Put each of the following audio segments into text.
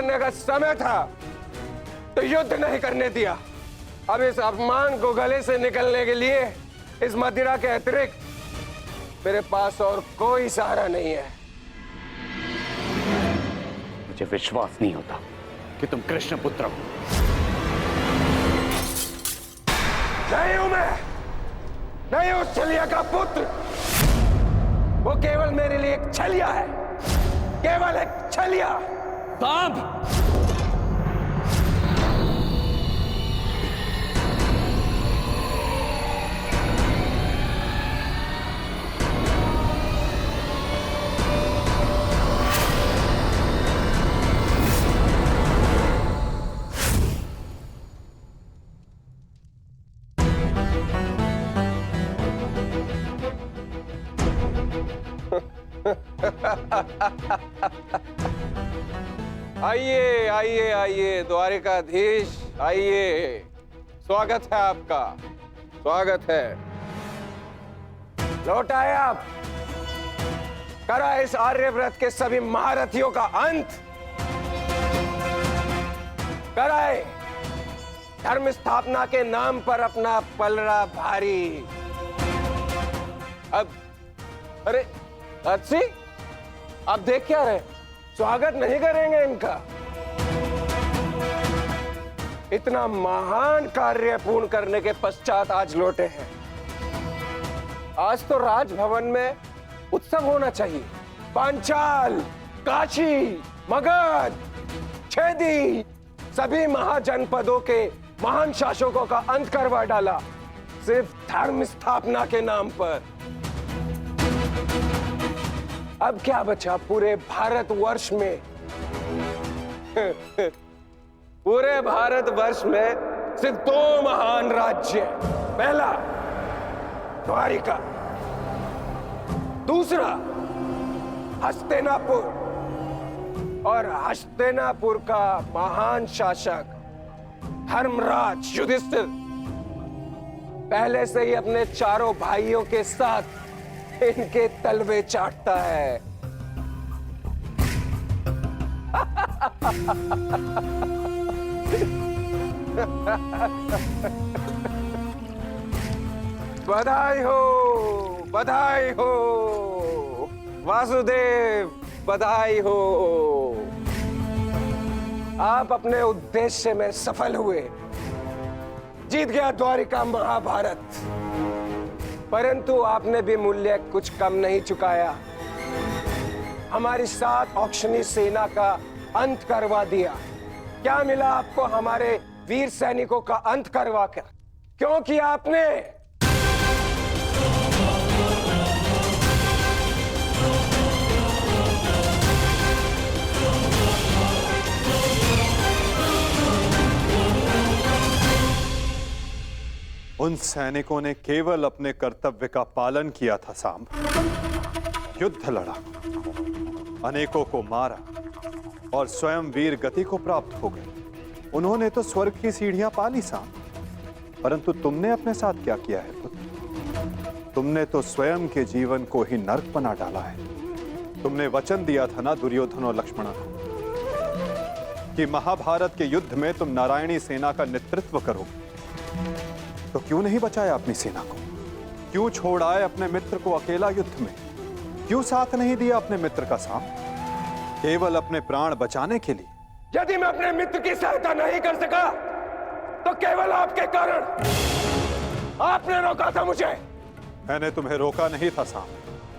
करने का समय था तो युद्ध नहीं करने दिया। अब इस अपमान को गले से निकलने के लिए इस मदिरा के अतिरिक्त मेरे पास और कोई सहारा नहीं है। मुझे विश्वास नहीं होता कि तुम कृष्ण पुत्र हो। नहीं हूं मैं, नहीं उस छलिया का पुत्र। वो केवल मेरे लिए एक छलिया है, केवल एक छलिया। बाप! आइए आइए आइए द्वारिकाधीश, आइए। स्वागत है आपका, स्वागत है। लौट आए आप। करा इस आर्यव्रत के सभी महारथियों का अंत। कराए धर्म स्थापना के नाम पर अपना पलड़ा भारी। अब अरे अच्छी, आप देख क्या रहे? स्वागत नहीं करेंगे इनका? इतना महान कार्य पूर्ण करने के पश्चात आज लौटे हैं। आज तो राजभवन में उत्सव होना चाहिए। पांचाल, काशी, मगध, छेदी सभी महाजनपदों के महान शासकों का अंत करवा डाला सिर्फ धर्म स्थापना के नाम पर। अब क्या बचा पूरे भारतवर्ष में? पूरे भारतवर्ष में सिर्फ दो महान राज्य। पहला द्वारिका, दूसरा हस्तिनापुर। और हस्तिनापुर का महान शासक धर्मराज युधिष्ठिर पहले से ही अपने चारों भाइयों के साथ इनके तलवे चाटता है। बधाई हो, बधाई हो वासुदेव, बधाई हो। आप अपने उद्देश्य में सफल हुए। जीत गया द्वारिका महाभारत। परंतु आपने भी मूल्य कुछ कम नहीं चुकाया। हमारी 7 औक्षणी सेना का अंत करवा दिया। क्या मिला आपको हमारे वीर सैनिकों का अंत करवा कर? क्यों किया आपने? उन सैनिकों ने केवल अपने कर्तव्य का पालन किया था सांब। युद्ध लड़ा, अनेकों को मारा और स्वयं वीर गति को प्राप्त हो गए। उन्होंने तो स्वर्ग की सीढ़ियां पा ली सांब। परंतु तुमने अपने साथ क्या किया है पुत्र? तुमने तो स्वयं के जीवन को ही नर्क बना डाला है। तुमने वचन दिया था ना दुर्योधन और लक्ष्मण को कि महाभारत के युद्ध में तुम नारायणी सेना का नेतृत्व करोगे। तो क्यों नहीं बचाया अपनी सेना को? क्यों छोड़ आए अपने मित्र को अकेला युद्ध में? क्यों साथ नहीं दिया अपने मित्र का साथ? केवल अपने प्राण बचाने के लिए? यदि मैं अपने मित्र की सहायता नहीं कर सका तो केवल आपके कारण। आपने रोका था मुझे। मैंने तुम्हें रोका नहीं था साम,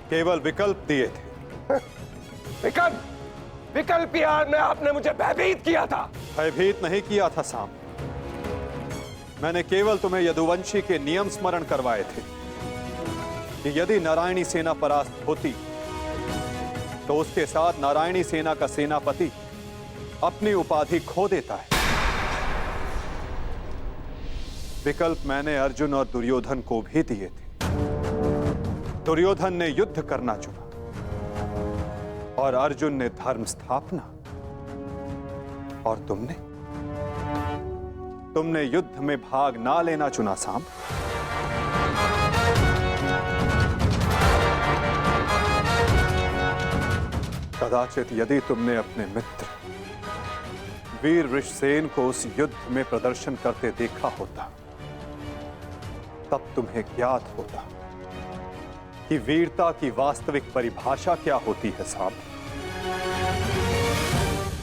केवल विकल्प दिए थे। विकल्प? विकल्प यार में आपने मुझे भयभीत किया था। भयभीत नहीं किया था साम, मैंने केवल तुम्हें यदुवंशी के नियम स्मरण करवाए थे कि यदि नारायणी सेना परास्त होती तो उसके साथ नारायणी सेना का सेनापति अपनी उपाधि खो देता है। विकल्प मैंने अर्जुन और दुर्योधन को भी दिए थे। दुर्योधन ने युद्ध करना चुना और अर्जुन ने धर्म स्थापना। और तुमने युद्ध में भाग ना लेना चुना सांब। कदाचित यदि तुमने अपने मित्र वीर ऋषसेन को उस युद्ध में प्रदर्शन करते देखा होता, तब तुम्हें ज्ञात होता कि वीरता की वास्तविक परिभाषा क्या होती है सांब।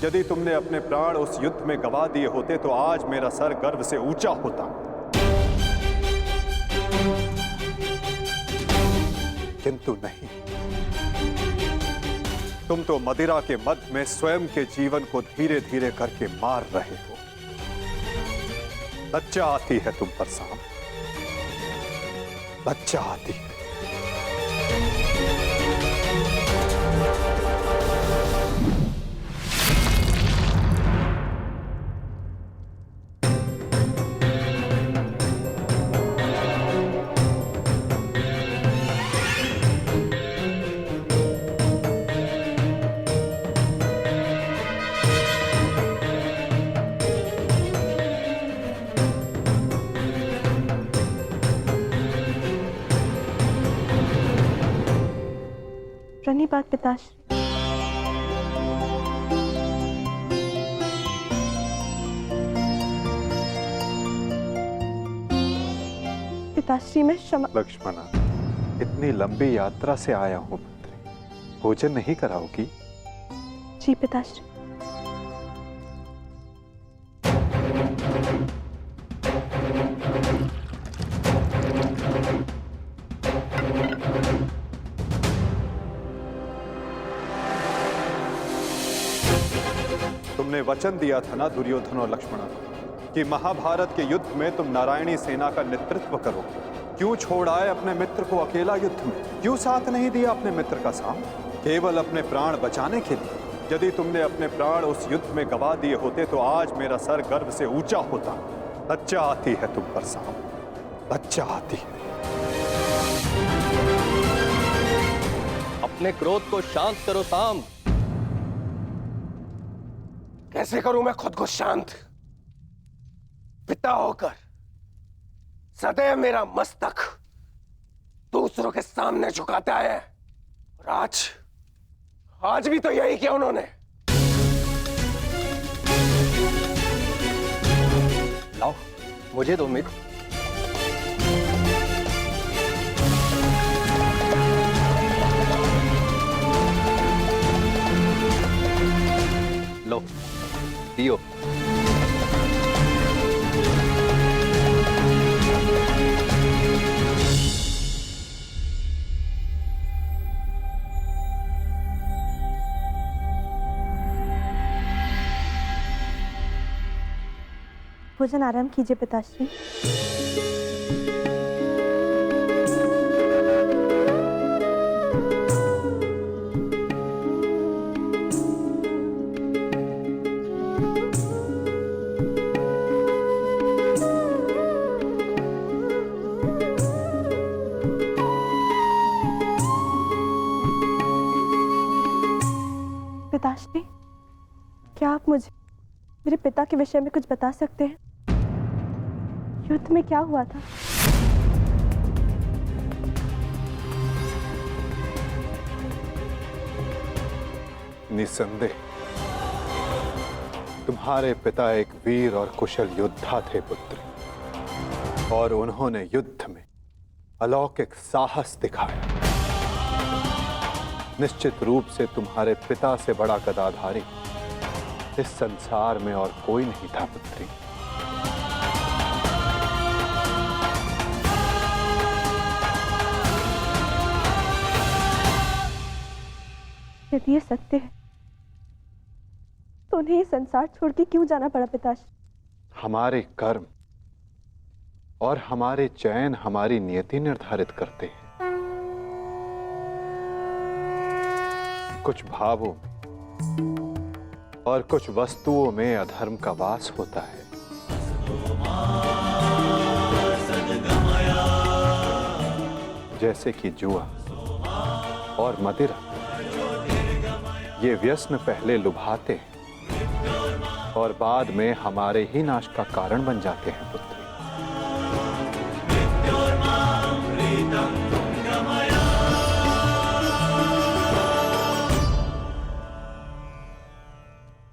यदि तुमने अपने प्राण उस युद्ध में गवा दिए होते तो आज मेरा सर गर्व से ऊंचा होता, किंतु नहीं। तुम तो मदिरा के मद में स्वयं के जीवन को धीरे धीरे करके मार रहे हो। लज्जा आती है तुम पर सांब, लज्जा आती है। प्रणिपात पिताश्री। पिताश्री मैं क्षमा। लक्ष्मणा, इतनी लंबी यात्रा से आया हूं पुत्री, भोजन नहीं कराओगी? जी पिताश्री। तुमने वचन दिया था ना दुर्योधन और लक्ष्मण कि महाभारत के युद्ध में तुम नारायणी सेना का नेतृत्व करोगे। क्यों छोड़ आए अपने मित्र को अकेला युद्ध में? क्यों साथ नहीं दिया अपने मित्र का सांब? केवल अपने प्राण बचाने के लिए? यदि तुमने अपने प्राण उस युद्ध में गवा दिए होते तो आज मेरा सर गर्व से ऊंचा होता। लज्जा आती है तुम पर सांब, लज्जा आती है। अपने क्रोध को शांत करो सांब। कैसे करूं मैं खुद को शांत? पिता होकर सदैव मेरा मस्तक दूसरों के सामने झुकाता है, और आज भी तो यही किया उन्होंने। लाओ मुझे दो मित्र। लो पियो। भोजन आराम कीजिए पिताश्री। पिताश्री, क्या आप मुझे मेरे पिता के विषय में कुछ बता सकते हैं? युद्ध में क्या हुआ था? निसंदेह तुम्हारे पिता एक वीर और कुशल योद्धा थे पुत्री, और उन्होंने युद्ध में अलौकिक साहस दिखाया। निश्चित रूप से तुम्हारे पिता से बड़ा गदाधारी इस संसार में और कोई नहीं था पुत्री। यदि ये सत्य है तो उन्हें ये संसार छोड़ के क्यों जाना पड़ा पिताश्री? हमारे कर्म और हमारे चयन हमारी नियति निर्धारित करते हैं। कुछ भावों और कुछ वस्तुओं में अधर्म का वास होता है। जैसे कि जुआ और मदिरा, ये व्यसन पहले लुभाते हैं और बाद में हमारे ही नाश का कारण बन जाते हैं पुत्री।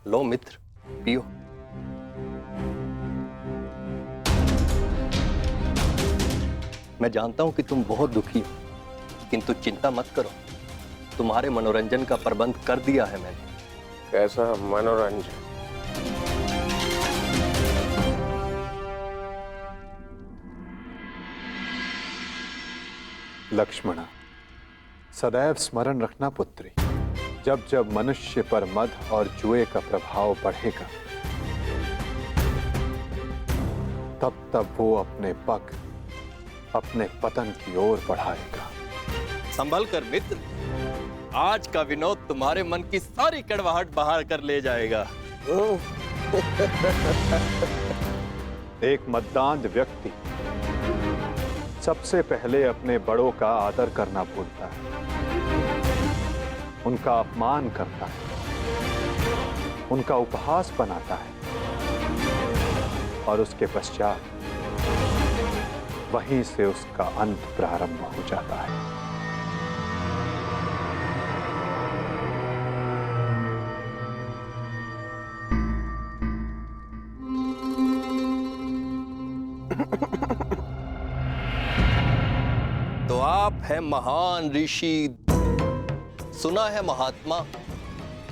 लो मित्र पियो। मैं जानता हूं कि तुम बहुत दुखी हो, किंतु चिंता मत करो, तुम्हारे मनोरंजन का प्रबंध कर दिया है मैंने। कैसा मनोरंजन? लक्ष्मणा, सदैव स्मरण रखना पुत्री, जब जब मनुष्य पर मद और जुए का प्रभाव बढ़ेगा, तब तब वो अपने पग अपने पतन की ओर बढ़ाएगा। संभल कर मित्र, आज का विनोद तुम्हारे मन की सारी कड़वाहट बाहर कर ले जाएगा। एक मद्दांध व्यक्ति सबसे पहले अपने बड़ों का आदर करना भूलता है, उनका अपमान करता है, उनका उपहास बनाता है और उसके पश्चात वहीं से उसका अंत प्रारंभ हो जाता है। तो आप हैं महान ऋषि, सुना है महात्मा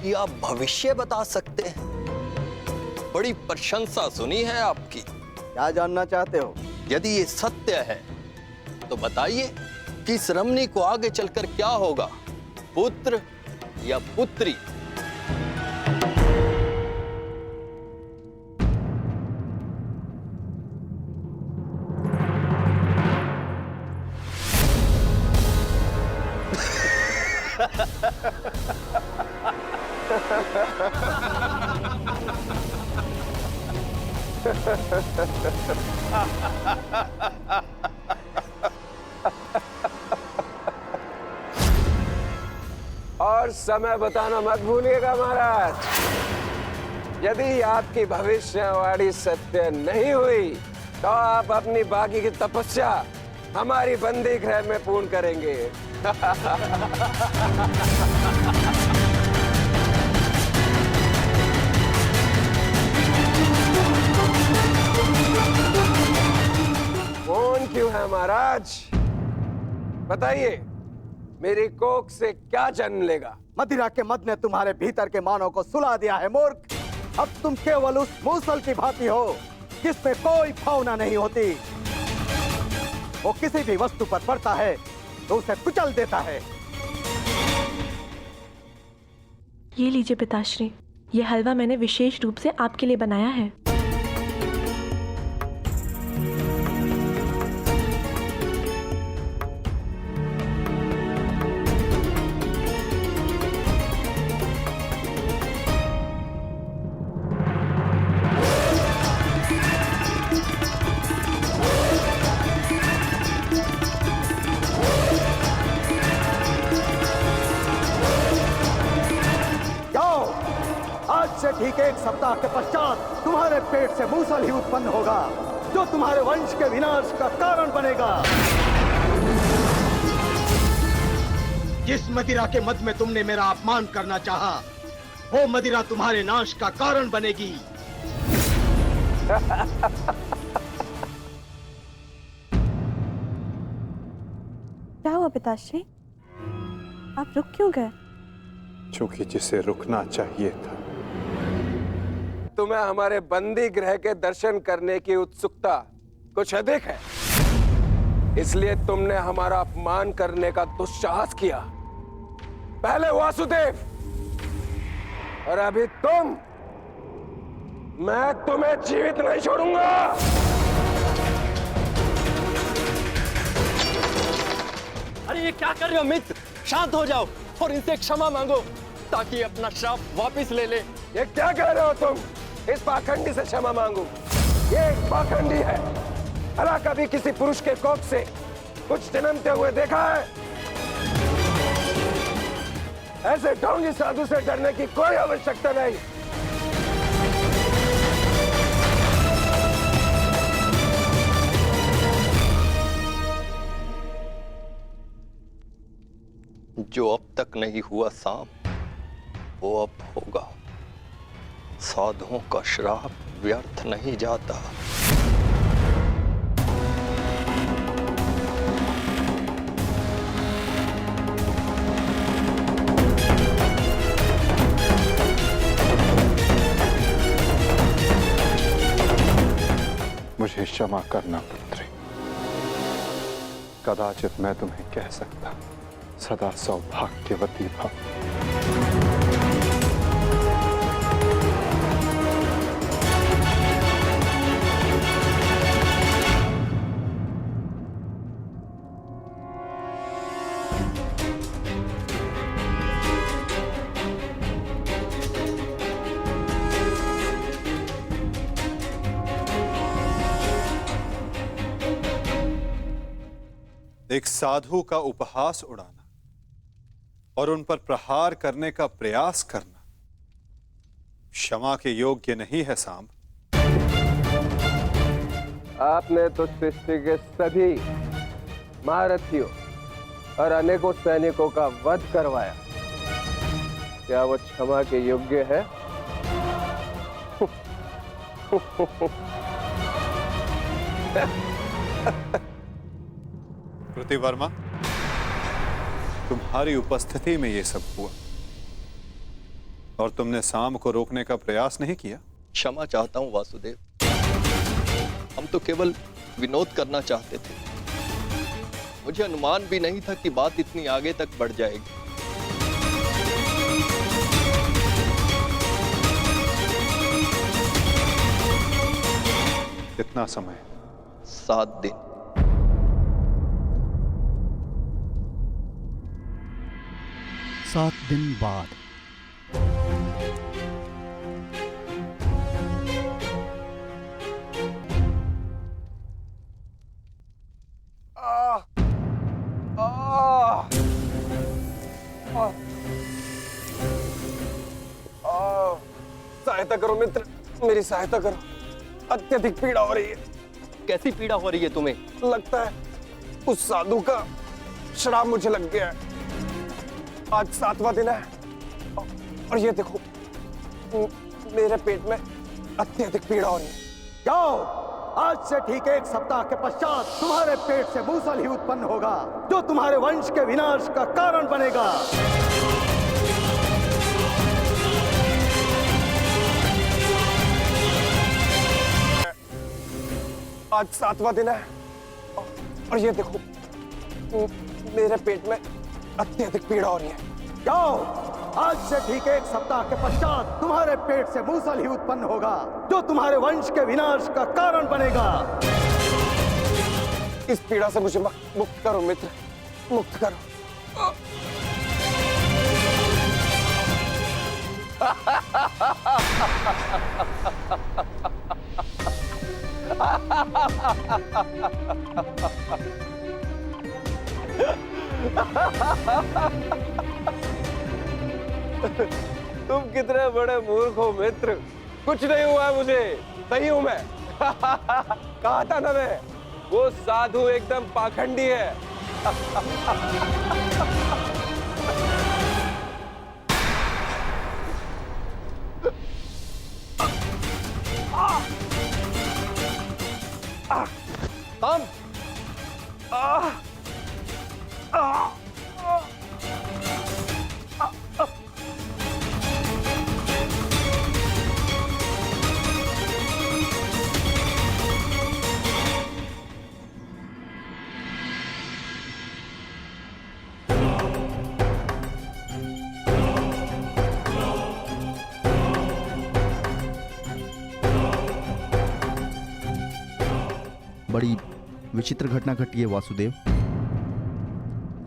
कि आप भविष्य बता सकते हैं। बड़ी प्रशंसा सुनी है आपकी। क्या जानना चाहते हो? यदि ये सत्य है तो बताइए कि इस रमणी को आगे चलकर क्या होगा, पुत्र या पुत्री? और समय बताना मत भूलिएगा महाराज। यदि आपकी भविष्यवाणी सत्य नहीं हुई तो आप अपनी बाकी की तपस्या हमारी बंदी गृह में पूर्ण करेंगे। कौन क्यों है महाराज? बताइए, मेरी कोख से क्या जन्म लेगा? मदिरा के मद ने तुम्हारे भीतर के मानव को सुला दिया है मूर्ख। अब तुम केवल उस मूसल की भांति हो जिसमें कोई भावना नहीं होती। वो किसी भी वस्तु पर पड़ता है तो उसे कुचल देता है। ये लीजिए पिताश्री, ये हलवा मैंने विशेष रूप से आपके लिए बनाया है। आज से ठीक 1 सप्ताह के पश्चात तुम्हारे पेट से मूसल ही उत्पन्न होगा जो तुम्हारे वंश के विनाश का कारण बनेगा। जिस मदिरा के मद में तुमने मेरा अपमान करना चाहा, वो मदिरा तुम्हारे नाश का कारण बनेगी। क्या हुआ पिताश्री? आप रुक क्यों गए? क्योंकि जिसे रुकना चाहिए था। तुम्हें हमारे बंदी गृह के दर्शन करने की उत्सुकता कुछ अधिक है, इसलिए तुमने हमारा अपमान करने का दुस्साहस किया। पहले वासुदेव और अभी तुम। मैं तुम्हें जीवित नहीं छोड़ूंगा। अरे ये क्या कर रहे हो मित्र? शांत हो जाओ और इनसे क्षमा मांगो ताकि अपना श्राप वापस ले ले। ये क्या कह रहे हो तुम? इस पाखंडी से क्षमा मांगू? ये एक पाखंडी है। भला कभी किसी पुरुष के कोख से कुछ जन्मते हुए देखा है? ऐसे ढोंगी साधु से डरने की कोई आवश्यकता नहीं। जो अब तक नहीं हुआ शाम, वो अब होगा। साधुओं का श्राप व्यर्थ नहीं जाता। मुझे क्षमा करना पुत्री। कदाचित मैं तुम्हें कह सकता सदा सौभाग्यवती भव। एक साधु का उपहास उड़ाना और उन पर प्रहार करने का प्रयास करना क्षमा के योग्य नहीं है सांब। आपने तो सृष्टि के सभी महारथियों और अनेकों सैनिकों का वध करवाया, क्या वो क्षमा के योग्य है? प्रतिवर्मा, तुम्हारी उपस्थिति में यह सब हुआ और तुमने सांब को रोकने का प्रयास नहीं किया। क्षमा चाहता हूं वासुदेव, हम तो केवल विनोद करना चाहते थे। मुझे अनुमान भी नहीं था कि बात इतनी आगे तक बढ़ जाएगी। कितना समय? 7 दिन। सात दिन बाद सहायता करो मित्र, मेरी सहायता करो, अत्यधिक पीड़ा हो रही है। कैसी पीड़ा हो रही है तुम्हें? लगता है उस साधु का श्राप मुझे लग गया है। आज 7वां दिन है और ये देखो मेरे पेट में अत्यधिक पीड़ा हो रही है। जाओ, आज से ठीक 1 सप्ताह के पश्चात तुम्हारे पेट से मूसल ही उत्पन्न होगा, जो तुम्हारे वंश के विनाश का कारण बनेगा। आज 7वां दिन है और ये देखो मेरे पेट में अत्यधिक पीड़ा हो रही है। जाओ, आज से ठीक 1 सप्ताह के पश्चात तुम्हारे पेट से मूसल ही उत्पन्न होगा, जो तुम्हारे वंश के विनाश का कारण बनेगा। इस पीड़ा से मुझे मुक्त करो मित्र, मुक्त करो। तुम कितने बड़े मूर्ख हो मित्र, कुछ नहीं हुआ मुझे, सही हूं मैं। कहा था ना मैं, वो साधु एकदम पाखंडी है। हम बड़ी विचित्र घटना घटी है वासुदेव।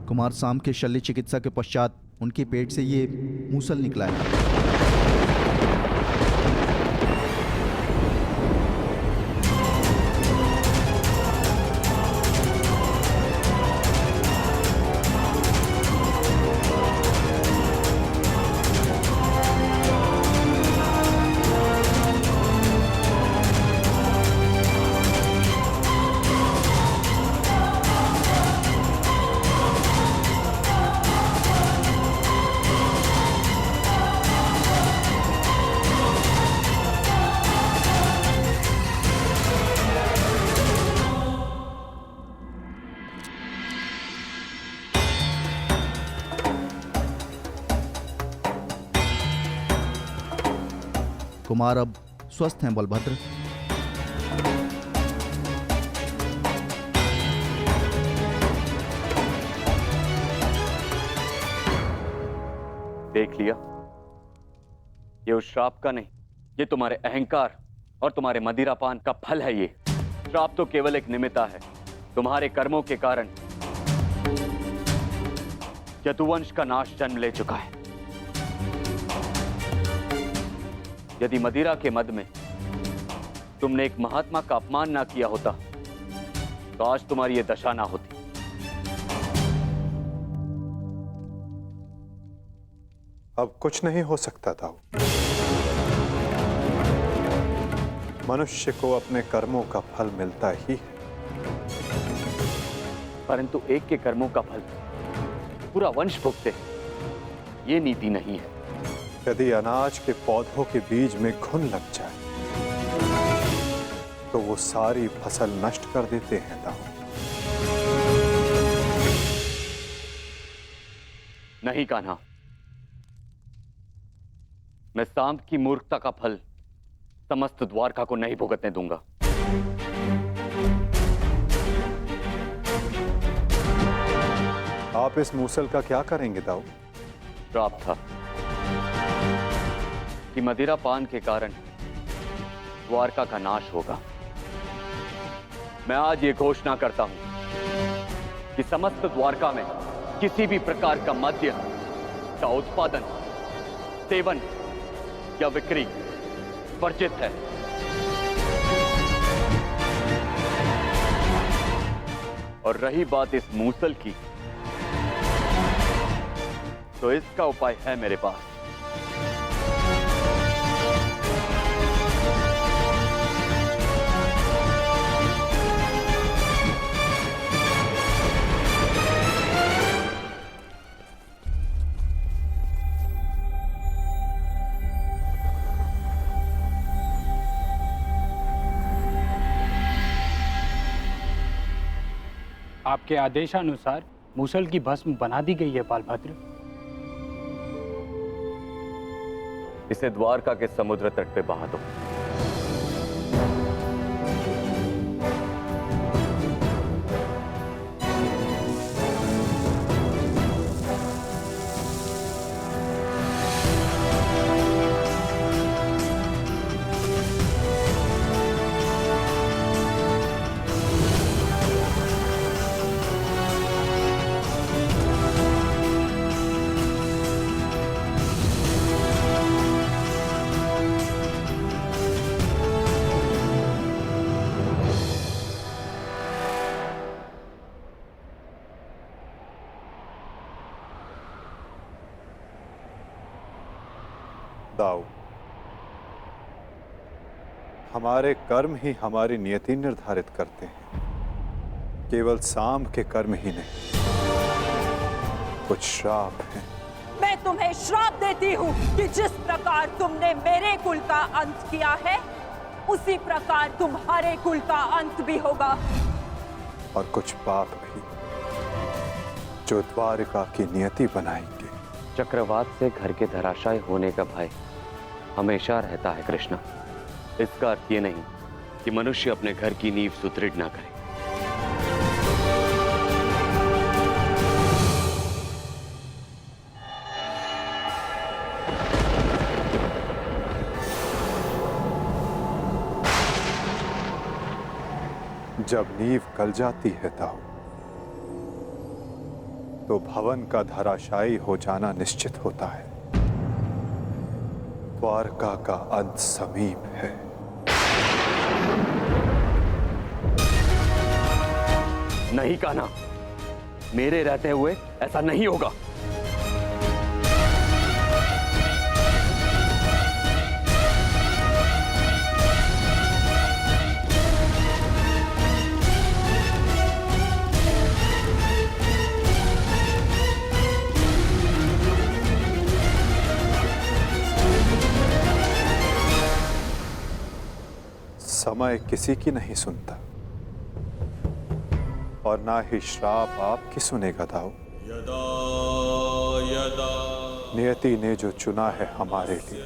कुमार सांब के शल्य चिकित्सा के पश्चात उनके पेट से ये मूसल निकला है। कुमार अब स्वस्थ हैं बलभद्र। देख लिया, ये उस श्राप का नहीं, ये तुम्हारे अहंकार और तुम्हारे मदिरापान का फल है। ये श्राप तो केवल एक निमित्ता है। तुम्हारे कर्मों के कारण यदुवंश का नाश जन्म ले चुका है। यदि मदिरा के मद में तुमने एक महात्मा का अपमान ना किया होता तो आज तुम्हारी यह दशा ना होती। अब कुछ नहीं हो सकता था। मनुष्य को अपने कर्मों का फल मिलता ही है, परंतु एक के कर्मों का फल पूरा वंश भुगते, ये नीति नहीं है। यदि अनाज के पौधों के बीज में घुन लग जाए तो वो सारी फसल नष्ट कर देते हैं दाऊ। नहीं कान्हा, मैं सांब की मूर्खता का फल समस्त द्वारका को नहीं भुगतने दूंगा। आप इस मूसल का क्या करेंगे दाऊ? श्राप था कि मदिरा पान के कारण द्वारका का नाश होगा। मैं आज ये घोषणा करता हूं कि समस्त द्वारका में किसी भी प्रकार का मद्य का उत्पादन, सेवन या बिक्री वर्जित है। और रही बात इस मूसल की, तो इसका उपाय है मेरे पास। आपके आदेशानुसार मूसल की भस्म बना दी गई है बालभद्र। इसे द्वारका के समुद्र तट पे बहा दो। दाऊ, हमारे कर्म ही हमारी नियति निर्धारित करते हैं, केवल सांब के कर्म ही नहीं। कुछ श्राप हैं। मैं तुम्हें श्राप देती हूँ कि जिस प्रकार तुमने मेरे कुल का अंत किया है, उसी प्रकार तुम्हारे कुल का अंत भी होगा। और कुछ पाप भी जो द्वारिका की नियति बनाएंगे। चक्रवात से घर के धराशायी होने का भय हमेशा रहता है कृष्णा। इसका अर्थ ये नहीं कि मनुष्य अपने घर की नींव सुदृढ़ ना करे। जब नींव गल जाती है दाऊ, तो भवन का धराशायी हो जाना निश्चित होता है। द्वारका का अंत समीप है। नहीं कान्हा, मेरे रहते हुए ऐसा नहीं होगा। समय किसी की नहीं सुनता और ना ही श्राप आपकी सुनेगा दाऊ। नियति ने जो चुना है हमारे लिए,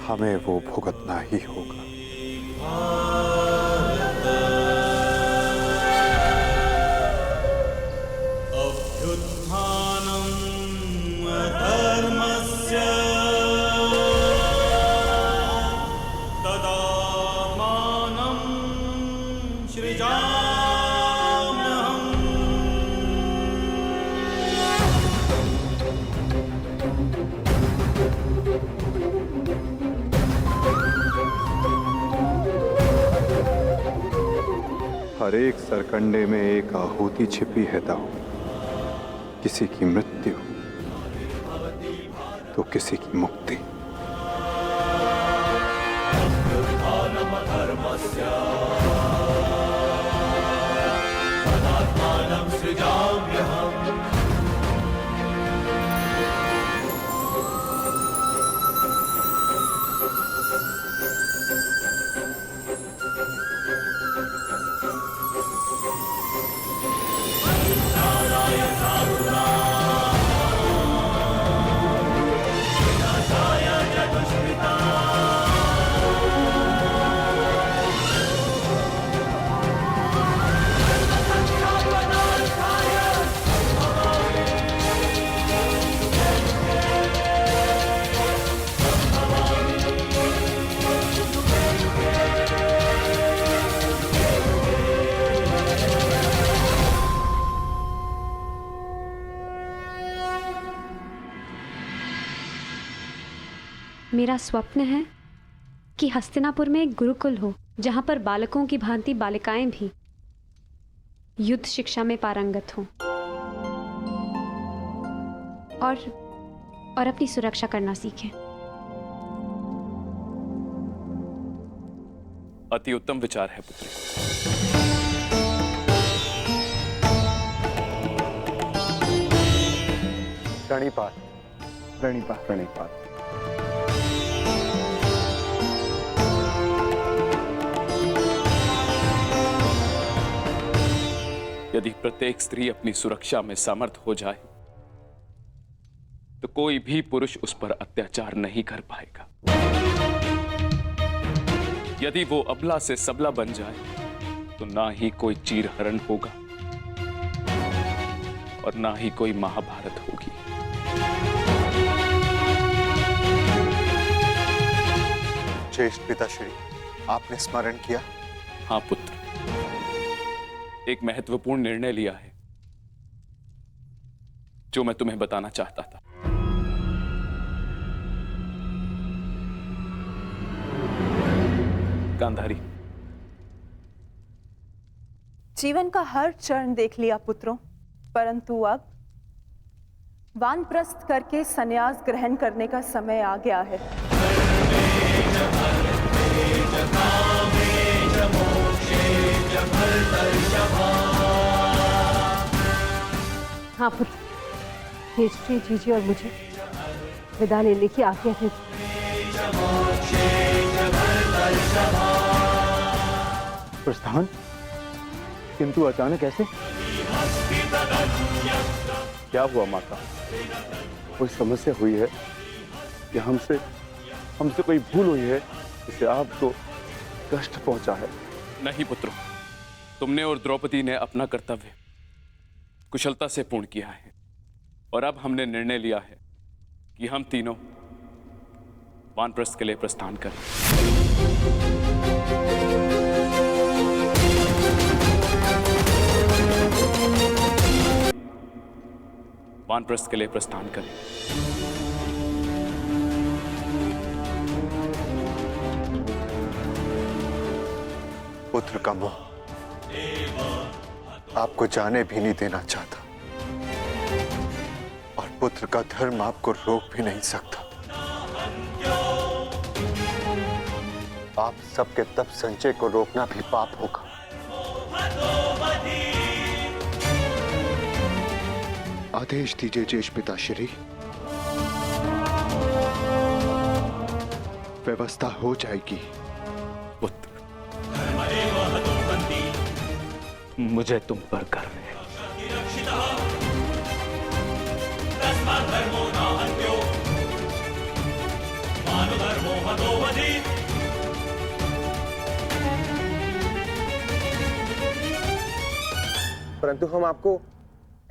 हमें वो भुगतना ही होगा। हर एक सरकंडे में एक आहुति छिपी है दाऊ। किसी की मृत्यु तो किसी की मुक्ति। मेरा स्वप्न है कि हस्तिनापुर में एक गुरुकुल हो, जहां पर बालकों की भांति बालिकाएं भी युद्ध शिक्षा में पारंगत हों और अपनी सुरक्षा करना सीखें। अति उत्तम विचार है पुत्री। प्रणिपात, प्रणिपात, प्रणिपात। यदि प्रत्येक स्त्री अपनी सुरक्षा में समर्थ हो जाए तो कोई भी पुरुष उस पर अत्याचार नहीं कर पाएगा। यदि वो अबला से सबला बन जाए तो ना ही कोई चीरहरण होगा और ना ही कोई महाभारत होगी। ज्येष्ठ पिताश्री, आपने स्मरण किया? हाँ पुत्र, एक महत्वपूर्ण निर्णय लिया है जो मैं तुम्हें बताना चाहता था। गांधारी, जीवन का हर चरण देख लिया पुत्रों, परंतु अब वानप्रस्थ करके संन्यास ग्रहण करने का समय आ गया है। हाँ पुत्र, हिस्ट्री जीजी और मुझे विदा लेने की आज्ञा दे। प्रस्थान? किंतु अचानक ऐसे? क्या हुआ माता? कोई समस्या हुई है या हमसे कोई भूल हुई है जिससे आपको कष्ट पहुंचा है? नहीं पुत्रों, तुमने और द्रौपदी ने अपना कर्तव्य कुशलता से पूर्ण किया है और अब हमने निर्णय लिया है कि हम तीनों वानप्रस्थ के लिए प्रस्थान करें। वानप्रस्थ के लिए प्रस्थान करें। पुत्र का मोह आपको जाने भी नहीं देना चाहता और पुत्र का धर्म आपको रोक भी नहीं सकता। आप सबके तप संचय को रोकना भी पाप होगा। आदेश दीजिए ज्येष्ठ पिताश्री। व्यवस्था हो जाएगी। पुत्र, मुझे तुम पर गर्व है। परंतु हम आपको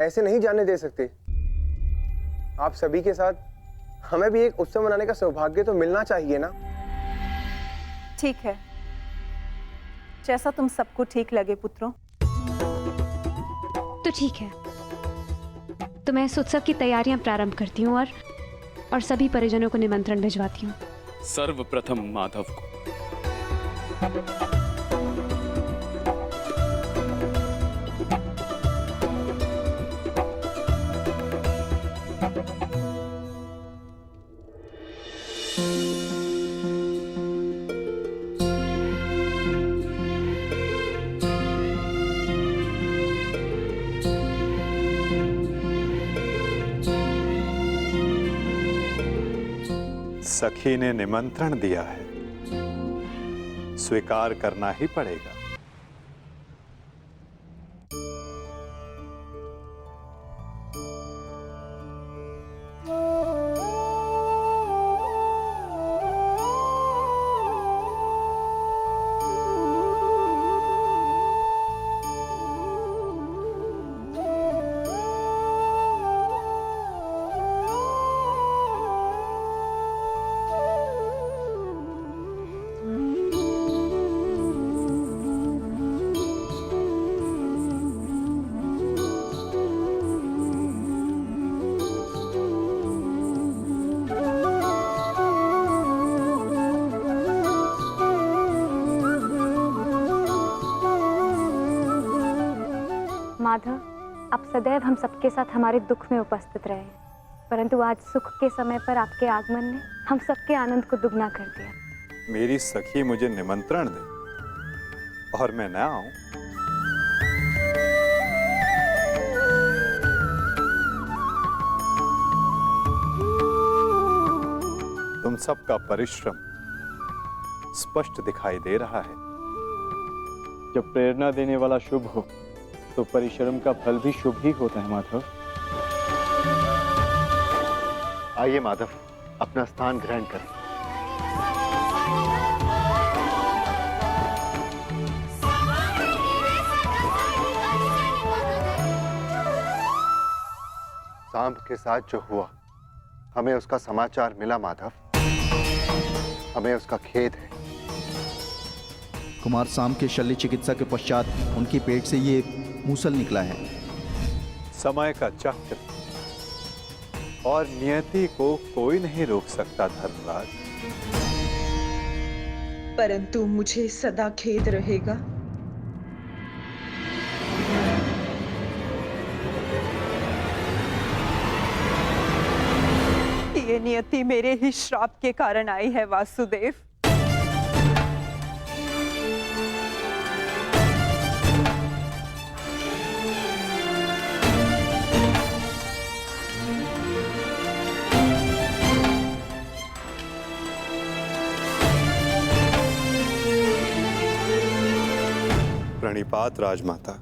ऐसे नहीं जाने दे सकते। आप सभी के साथ हमें भी एक उत्सव मनाने का सौभाग्य तो मिलना चाहिए ना। ठीक है, जैसा तुम सबको ठीक लगे पुत्रों। तो ठीक है, तो मैं इस उत्सव की तैयारियां प्रारंभ करती हूँ और सभी परिजनों को निमंत्रण भिजवाती हूँ। सर्वप्रथम माधव को। सखी ने निमंत्रण दिया है, स्वीकार करना ही पड़ेगा। माधव, आप सदैव हम सबके साथ हमारे दुख में उपस्थित रहे, परंतु आज सुख के समय पर आपके आगमन ने हम सबके आनंद को दुगना कर दिया। मेरी सखी मुझे निमंत्रण दे और मैं न आऊं? तुम सबका परिश्रम स्पष्ट दिखाई दे रहा है। जब प्रेरणा देने वाला शुभ हो तो परिश्रम का फल भी शुभ ही होता है माधव। आइए माधव, अपना स्थान ग्रहण करें। सांब के साथ जो हुआ, हमें उसका समाचार मिला माधव। हमें उसका खेद है। कुमार साम के शल्य चिकित्सा के पश्चात उनके पेट से ये मूसल निकला है। समय का चक्र और नियति को कोई नहीं रोक सकता धर्मराज। परंतु मुझे सदा खेद रहेगा। ये नियति मेरे ही श्राप के कारण आई है वासुदेव। प्रणिपात राजमाता।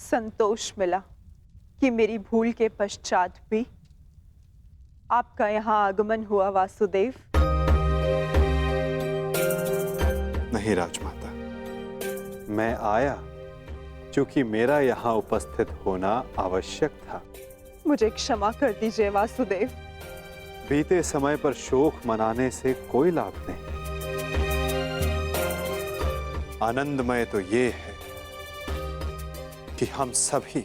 संतोष मिला कि मेरी भूल के पश्चात भी आपका यहाँ आगमन हुआ वासुदेव। नहीं राजमाता, मैं आया क्योंकि मेरा यहाँ उपस्थित होना आवश्यक था। मुझे क्षमा कर दीजिए वासुदेव। बीते समय पर शोक मनाने से कोई लाभ नहीं। आनंदमय तो ये है कि हम सभी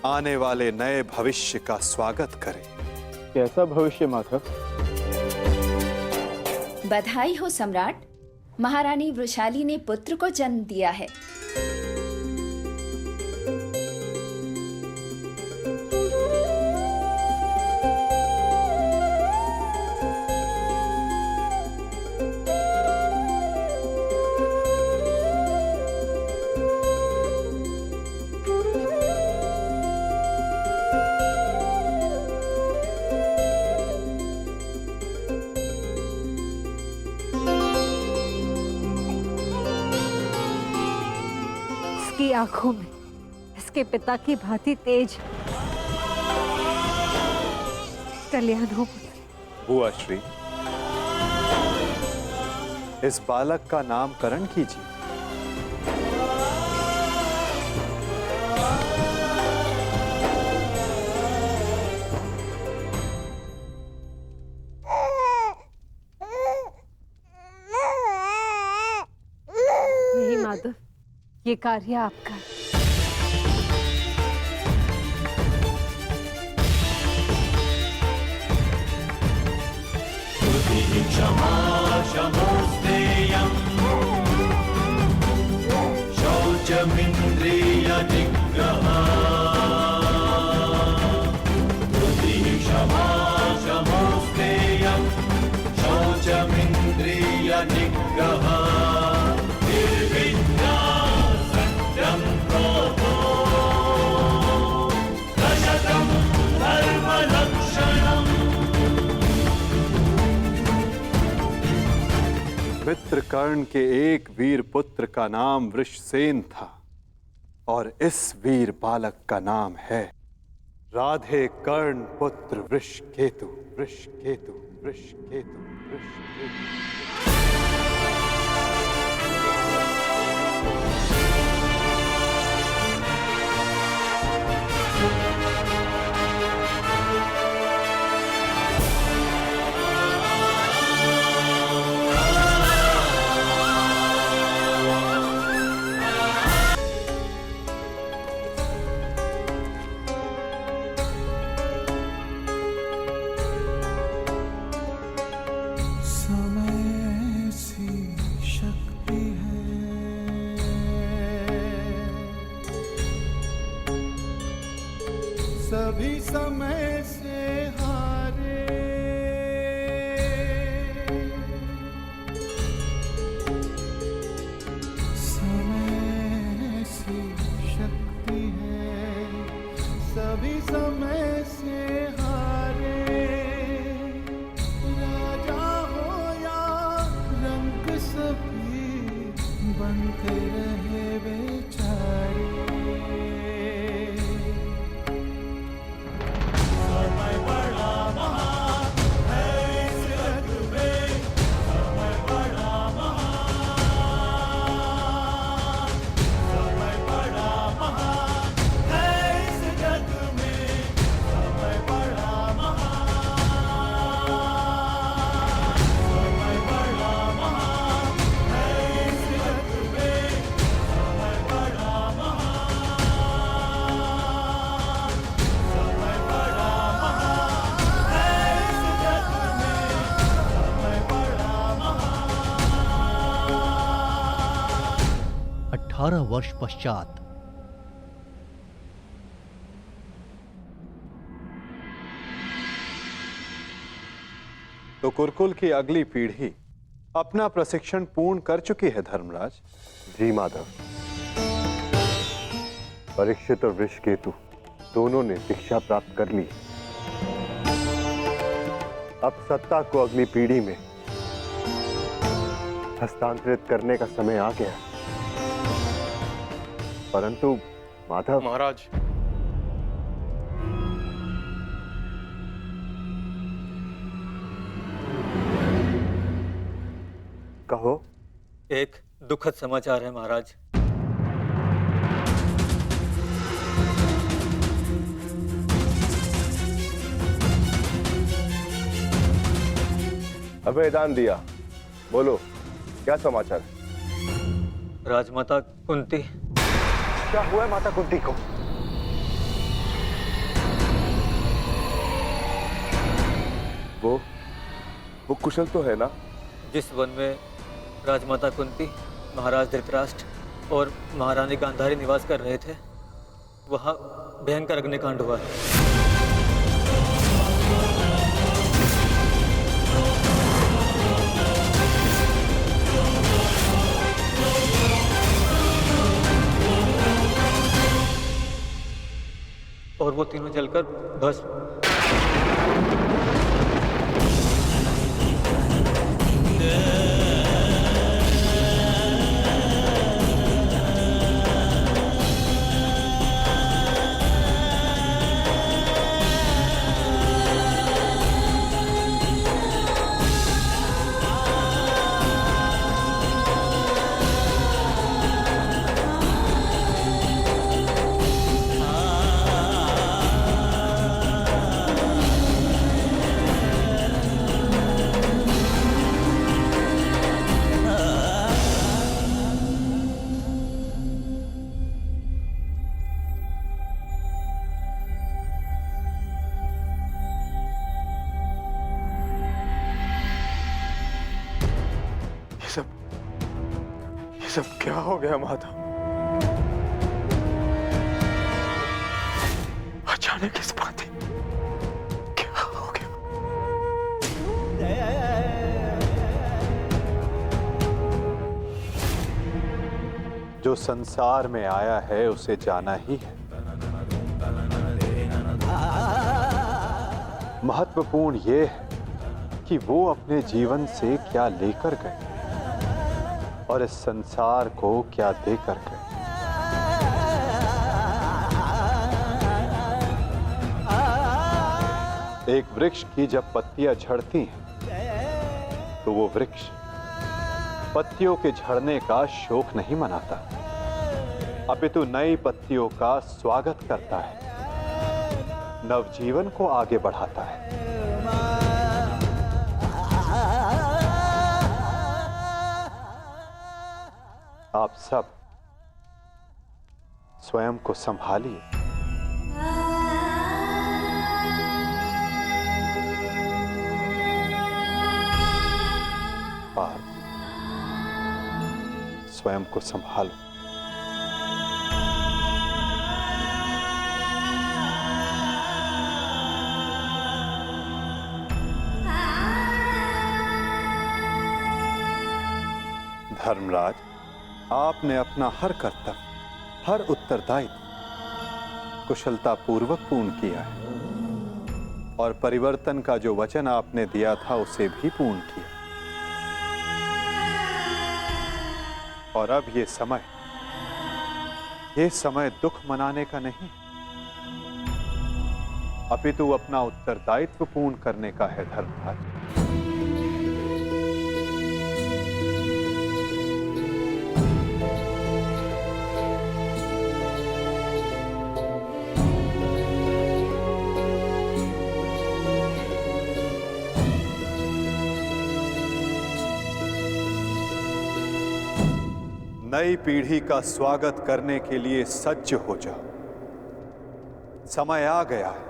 आने वाले नए भविष्य का स्वागत करें। कैसा भविष्य माधव? बधाई हो सम्राट, महारानी वृषाली ने पुत्र को जन्म दिया है। इसकी आंखों में इसके पिता की भांति तेज कल्याण हो। बुआ श्री, इस बालक का नामकरण कीजिए। नहीं माधव, ये कार्य आपका है। क्षमा शमोस्तेयम् शौचमिन्द्रिय निग्रह क्षमा पवित्र कर्ण के एक वीर पुत्र का नाम वृषसेन था और इस वीर बालक का नाम है राधे कर्ण पुत्र वृषकेतु। वृषकेतु वृषकेतु वृषकेतु। सभी समय से हारे, समय सी शक्ति है, सभी समय से हारे। राजा हो या रंग सभी बनते रहे बेचारे। वर्ष पश्चात तो कुरुकुल की अगली पीढ़ी अपना प्रशिक्षण पूर्ण कर चुकी है धर्मराज। जी माधव, परीक्षित और वृषकेतु दोनों ने शिक्षा प्राप्त कर ली। अब सत्ता को अगली पीढ़ी में हस्तांतरित करने का समय आ गया। परंतु माधव महाराज, कहो। एक दुखद समाचार है महाराज। अभयदान दिया, बोलो क्या समाचार? राजमाता कुंती। क्या हुआ है माता कुंती को? वो कुशल तो है ना? जिस वन में राजमाता कुंती, महाराज धृतराष्ट्र और महारानी गांधारी निवास कर रहे थे, वहां भयंकर अग्निकांड हुआ है। और वो तीनों जलकर भस्म। ये सब क्या हो गया माधव? अचानक इस बात क्या हो गया? जो संसार में आया है उसे जाना ही है। महत्वपूर्ण ये है कि वो अपने जीवन से क्या लेकर गए। और इस संसार को क्या देकर गए। एक वृक्ष की जब पत्तियां झड़ती हैं तो वो वृक्ष पत्तियों के झड़ने का शोक नहीं मनाता, अपितु नई पत्तियों का स्वागत करता है, नवजीवन को आगे बढ़ाता है। आप सब स्वयं को संभालिए। पार्थ, स्वयं को संभालो। धर्मराज, आपने अपना हर कर्तव्य, हर उत्तरदायित्व कुशलतापूर्वक पूर्ण किया है और परिवर्तन का जो वचन आपने दिया था उसे भी पूर्ण किया। और अब ये समय दुख मनाने का नहीं, अपितु अपना उत्तरदायित्व पूर्ण करने का है धर्मराज। नई पीढ़ी का स्वागत करने के लिए सज्ज हो जाओ। समय आ गया है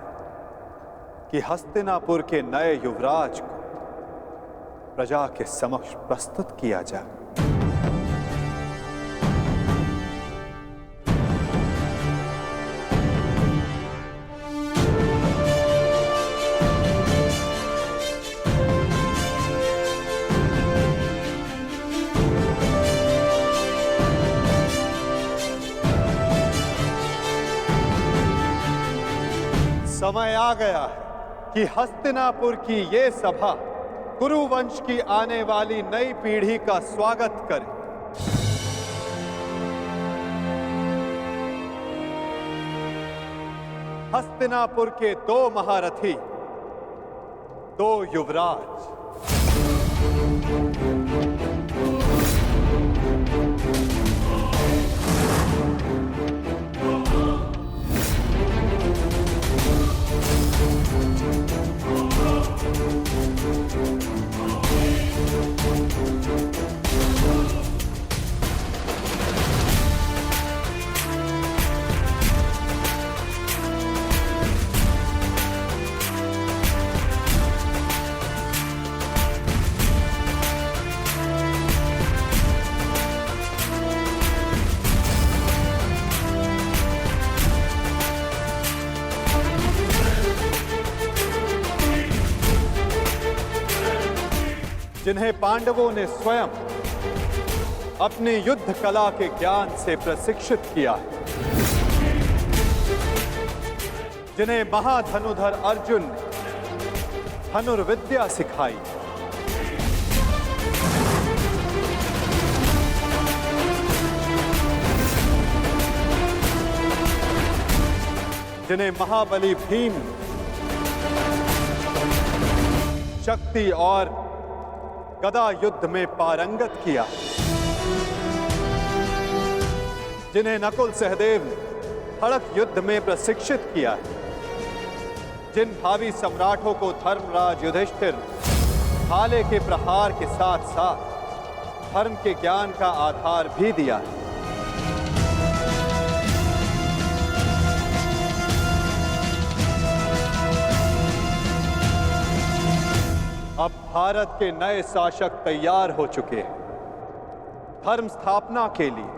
कि हस्तिनापुर के नए युवराज को प्रजा के समक्ष प्रस्तुत किया जाए। समय आ गया है कि हस्तिनापुर की ये सभा कुरुवंश की आने वाली नई पीढ़ी का स्वागत करे। हस्तिनापुर के 2 महारथी, 2 युवराज, जिन्हें पांडवों ने स्वयं अपनी युद्ध कला के ज्ञान से प्रशिक्षित किया है, जिन्हें महाधनुधर अर्जुन ने धनुर्विद्या सिखाई, जिन्हें महाबली भीम शक्ति और गदा युद्ध में पारंगत किया, जिन्हें नकुल सहदेव ने खड़ग युद्ध में प्रशिक्षित किया, जिन भावी सम्राटों को धर्मराज युधिष्ठिर भाले के प्रहार के साथ साथ धर्म के ज्ञान का आधार भी दिया है। अब भारत के नए शासक तैयार हो चुके हैं। धर्म स्थापना के लिए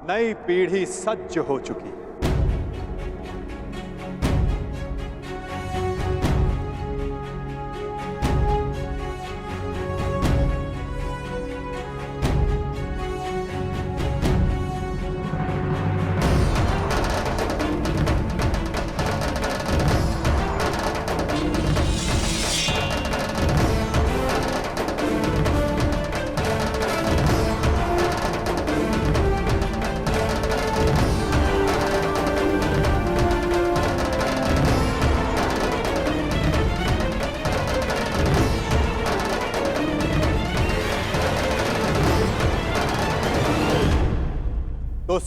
नई पीढ़ी सज्ज हो चुकी है।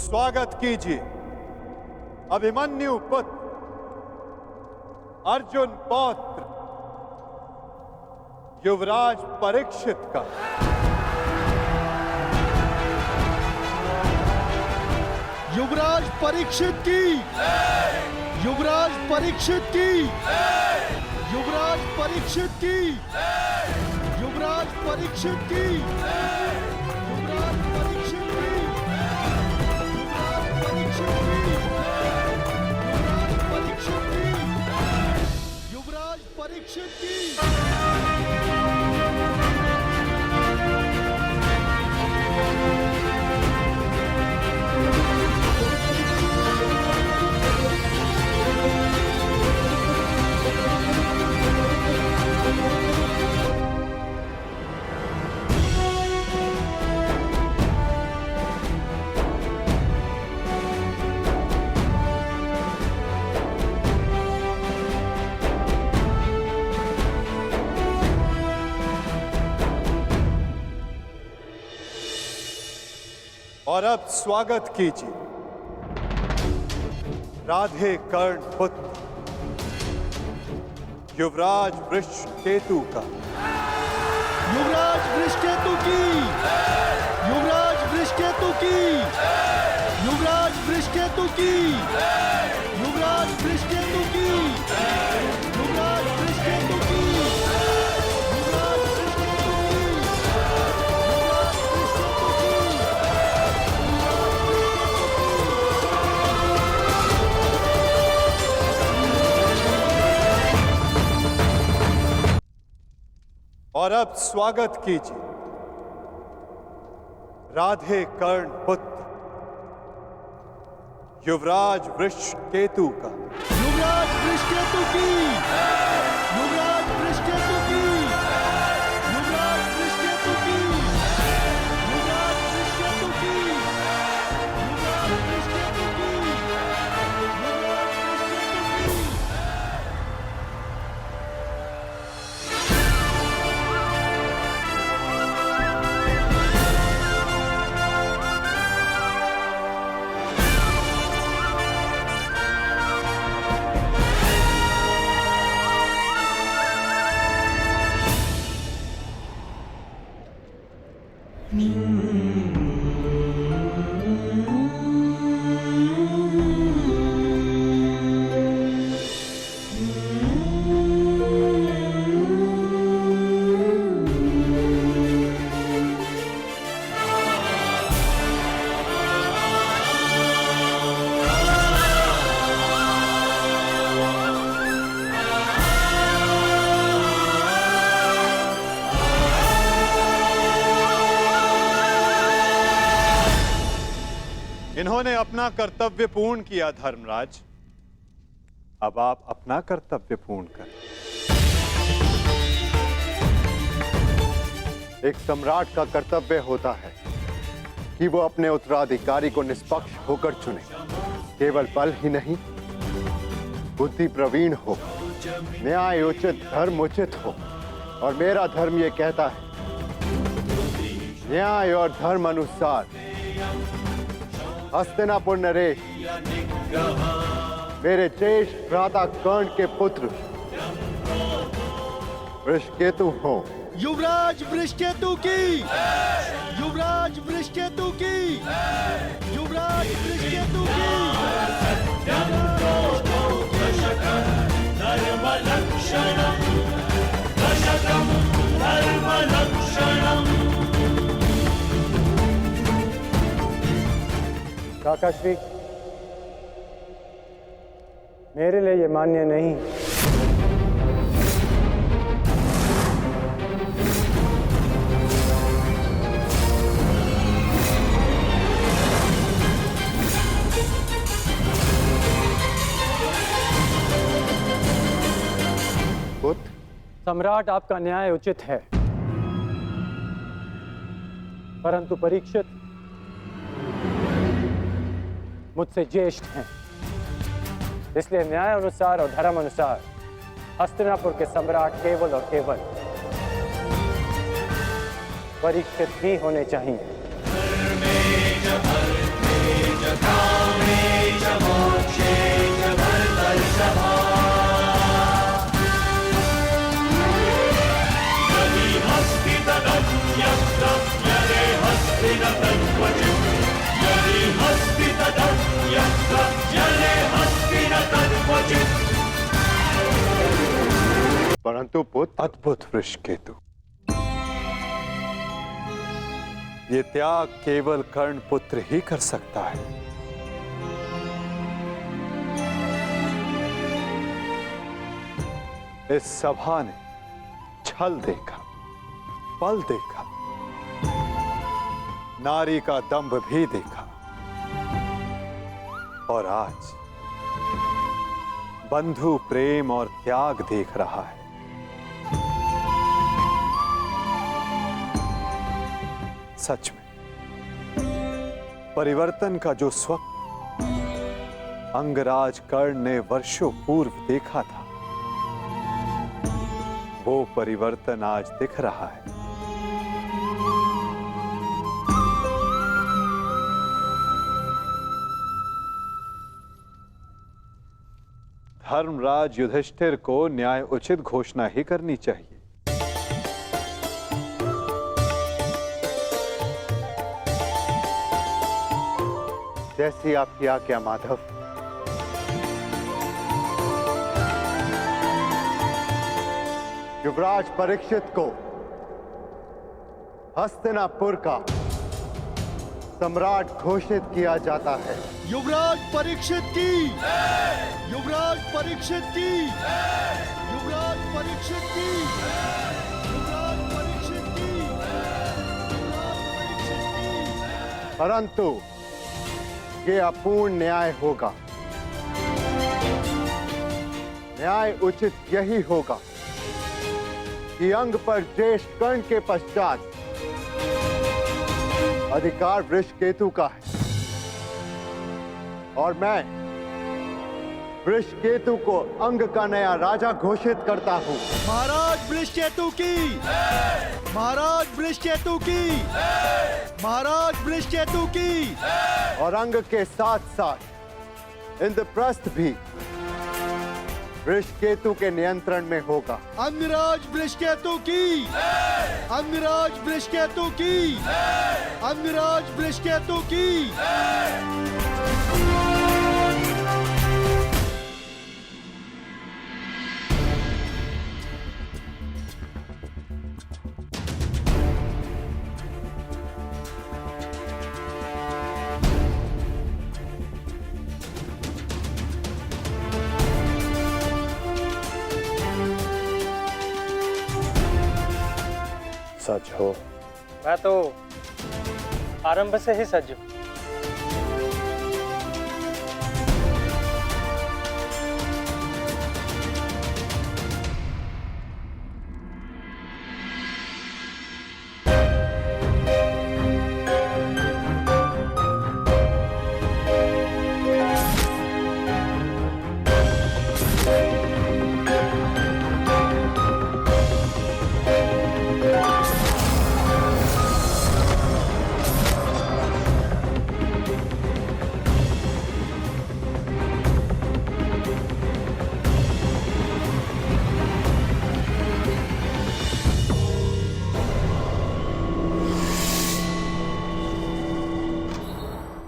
स्वागत कीजिए अभिमन्यु पुत्र अर्जुन पौत्र युवराज परीक्षित का। युवराज परीक्षित की, युवराज परीक्षित की, युवराज परीक्षित की, युवराज परीक्षित की, युवराज परीक्षित की, युवराज परीक्षित की, युवराज परीक्षित की, युवराज परीक्षित की। और अब स्वागत कीजिए राधे कर्ण पुत्र युवराज वृषकेतु का। युवराज वृषकेतु की, युवराज वृषकेतु की, युवराज वृषकेतु की, युवराज वृषकेतु की, युवराज वृषकेतु की, युवराज और अब स्वागत कीजिए राधे कर्ण पुत्र युवराज वृषकेतु का। युवराज वृषकेतु की, युवराज वृषकेतु की, युवराज वृषकेतु की, युवराज वृषकेतु की, युवराज वृषकेतु की, युवराज वृषकेतु की। इन्होंने अपना कर्तव्य पूर्ण किया धर्मराज, अब आप अपना कर्तव्य पूर्ण करें। एक सम्राट का कर्तव्य होता है कि वो अपने उत्तराधिकारी को निष्पक्ष होकर चुने। केवल बल ही नहीं, बुद्धि प्रवीण हो, न्याय उचित, धर्म उचित हो। और मेरा धर्म ये कहता है न्याय और धर्म अनुसार हस्तिनापुर नरेश मेरे ज्येष्ठ भ्राता कर्ण के पुत्र वृषकेतु हो। युवराज वृषकेतु की, युवराज वृषकेतु की, युवराज वृषकेतु की, काकाश्री, मेरे लिए ये मान्य नहीं। सम्राट आपका न्याय उचित है, परंतु परीक्षित मुझसे ज्येष्ठ हैं, इसलिए न्याय अनुसार और धर्म अनुसार हस्तिनापुर के सम्राट केवल और केवल परीक्षित ही होने चाहिए। परंतु पुत्र, अद्भुत वृषकेतु, ये त्याग केवल कर्ण पुत्र ही कर सकता है। इस सभा ने छल देखा, बल देखा, नारी का दंभ भी देखा, और आज बंधु प्रेम और त्याग देख रहा है। सच में परिवर्तन का जो स्वप्न अंगराज कर्ण ने वर्षों पूर्व देखा था, वो परिवर्तन आज दिख रहा है। धर्मराज युधिष्ठिर को न्याय उचित घोषणा ही करनी चाहिए। जैसी आपकी आज्ञा माधव। युवराज परीक्षित को हस्तिनापुर का सम्राट घोषित किया जाता है। युवराज परीक्षित की, युवराज परीक्षित की, युवराज परीक्षित की, युवराज परीक्षित की, युवराज परीक्षित की। परंतु ये अपूर्ण न्याय होगा। न्याय उचित यही होगा कि अंग पर ज्येष्ठ कर्ण के पश्चात अधिकार वृषकेतु का है, और मैं वृषकेतु को अंग का नया राजा घोषित करता हूं। महाराज वृषकेतु की, महाराज वृषकेतु की, महाराज वृषकेतु की। और अंग के साथ साथ इंद्रप्रस्थ भी वृषकेतु के नियंत्रण में होगा। अंगराज वृषकेतु की, अंगराज वृषकेतु की, अंगराज वृषकेतु की। सच हो। मैं तो आरंभ से ही सज हूं।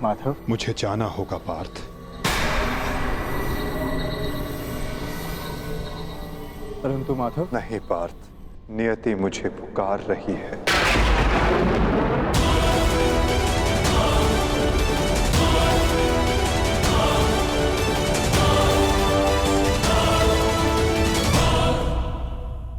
माधव, मुझे जाना होगा पार्थ। परंतु माधव। नहीं पार्थ, नियति मुझे पुकार रही है।